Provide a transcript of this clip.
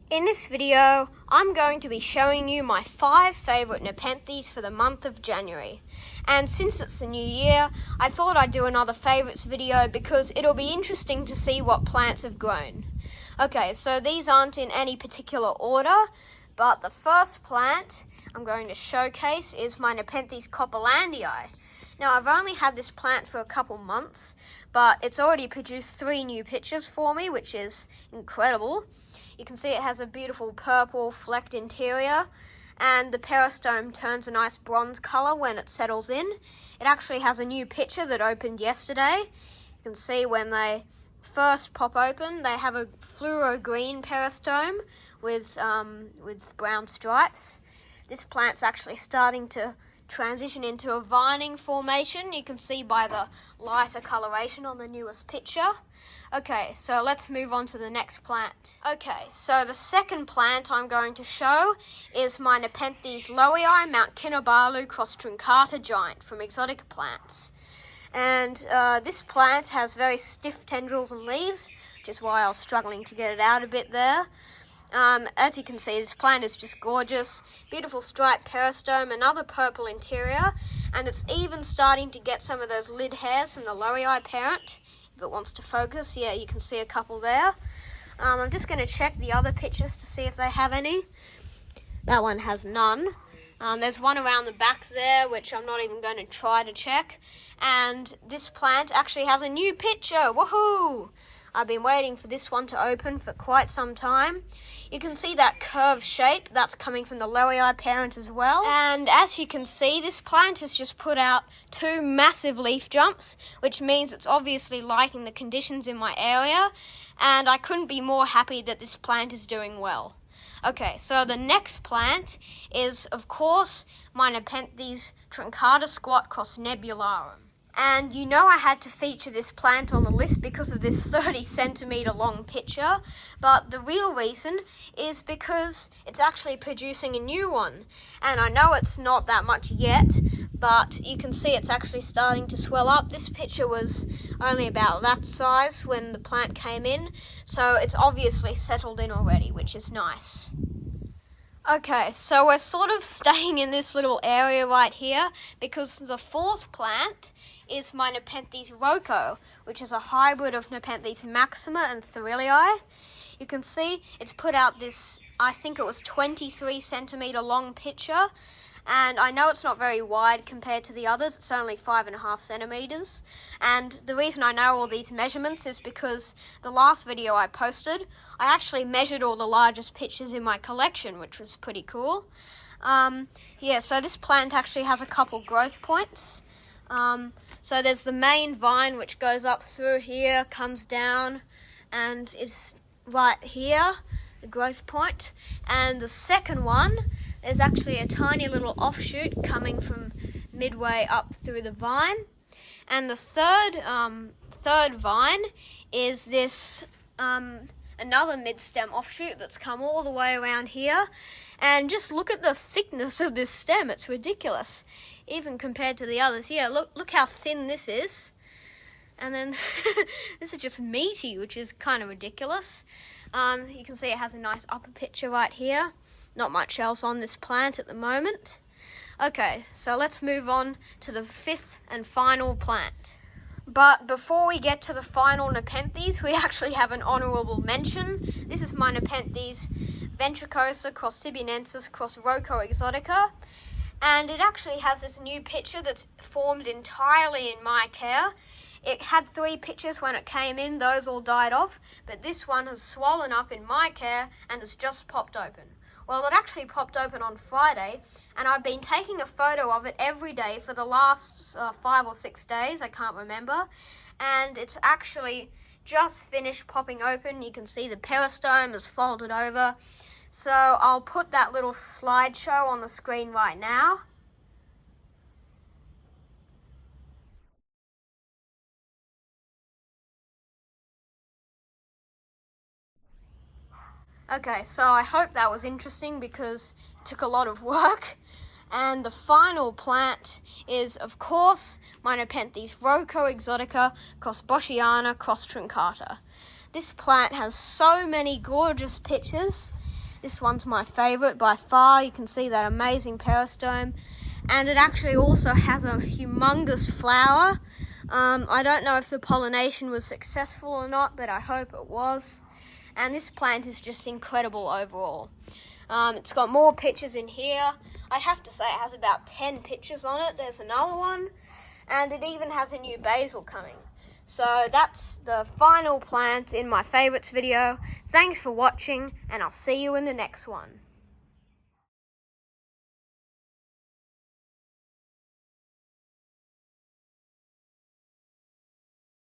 In this video, I'm going to be showing you my 5 favourite Nepenthes for the month of January. And since it's the new year, I thought I'd do another favourites video because it'll be interesting to see what plants have grown. Okay, so these aren't in any particular order, but the first plant I'm going to showcase is my Nepenthes Copelandii. Now, I've only had this plant for a couple months, but it's already produced 3 new pictures for me, which is incredible. You can see it has a beautiful purple flecked interior, and the peristome turns a nice bronze colour when it settles in. It actually has a new picture that opened yesterday. You can see when they first pop open, they have a fluoro green peristome with brown stripes. This plant's actually starting to transition into a vining formation. You can see by the lighter coloration on the newest picture. Okay, so let's move on to the next plant. Okay, so the second plant I'm going to show is my Nepenthes Lowii Mount Kinabalu cross Truncata giant from Exotica plants. And this plant has very stiff tendrils and leaves, which is why I was struggling to get it out a bit there. As you can see, this plant is just gorgeous. Beautiful striped peristome, another purple interior, and it's even starting to get some of those lid hairs from the Lowii parent. If it wants to focus, yeah, you can see a couple there. I'm just going to check the other pictures to see if they have any. That one has none. There's one around the back there, which I'm not even going to try to check. And this plant actually has a new picture. Woohoo! I've been waiting for this one to open for quite some time. You can see that curved shape, that's coming from the Lowii parent as well. And as you can see, this plant has just put out 2 massive leaf jumps, which means it's obviously liking the conditions in my area, and I couldn't be more happy that this plant is doing well. Okay, so the next plant is, of course, my Nepenthes Truncata squat cross Nebularum. And you know I had to feature this plant on the list because of this 30 centimetre long picture, but the real reason is because it's actually producing a new one. And I know it's not that much yet, but you can see it's actually starting to swell up. This picture was only about that size when the plant came in, so it's obviously settled in already, which is nice. Okay, so we're sort of staying in this little area right here because the fourth plant is my Nepenthes Rokko, which is a hybrid of Nepenthes maxima and Thorillii. You can see it's put out this, I think it was 23 centimetre long picture, and I know it's not very wide compared to the others, it's only 5.5 centimetres. And the reason I know all these measurements is because the last video I posted, I actually measured all the largest pictures in my collection, which was pretty cool. Yeah, so this plant actually has a couple growth points. So there's the main vine which goes up through here, comes down, and is right here, the growth point. And the second one, there's actually a tiny little offshoot coming from midway up through the vine. And the third vine is this another mid-stem offshoot that's come all the way around here. And just look at the thickness of this stem, it's ridiculous, even compared to the others. Here, look how thin this is. And then this is just meaty, which is kind of ridiculous. You can see it has a nice upper picture right here. Not much else on this plant at the moment. Okay, so let's move on to the 5th and final plant. But before we get to the final Nepenthes, we actually have an honourable mention. This is my Nepenthes Ventricosa cross Sibuyanensis cross Rokko Exotica. And it actually has this new picture that's formed entirely in my care. It had 3 pictures when it came in, those all died off, but this one has swollen up in my care and has just popped open. Well, it actually popped open on Friday, and I've been taking a photo of it every day for the last 5 or 6 days, I can't remember, and it's actually just finished popping open. You can see the peristome is folded over, so I'll put that little slideshow on the screen right now. Okay, so I hope that was interesting because it took a lot of work. And the final plant is, of course, my Nepenthes Rokko Exotica cross Boschiana cross Truncata. This plant has so many gorgeous pictures, This one's my favourite by far. You can see that amazing peristome. And it actually also has a humongous flower. I don't know if the pollination was successful or not, but I hope it was. And this plant is just incredible overall. It's got more pictures in here. I'd have to say it has about 10 pictures on it. There's another one. And it even has a new basil coming. So that's the final plant in my favourites video. Thanks for watching, and I'll see you in the next one.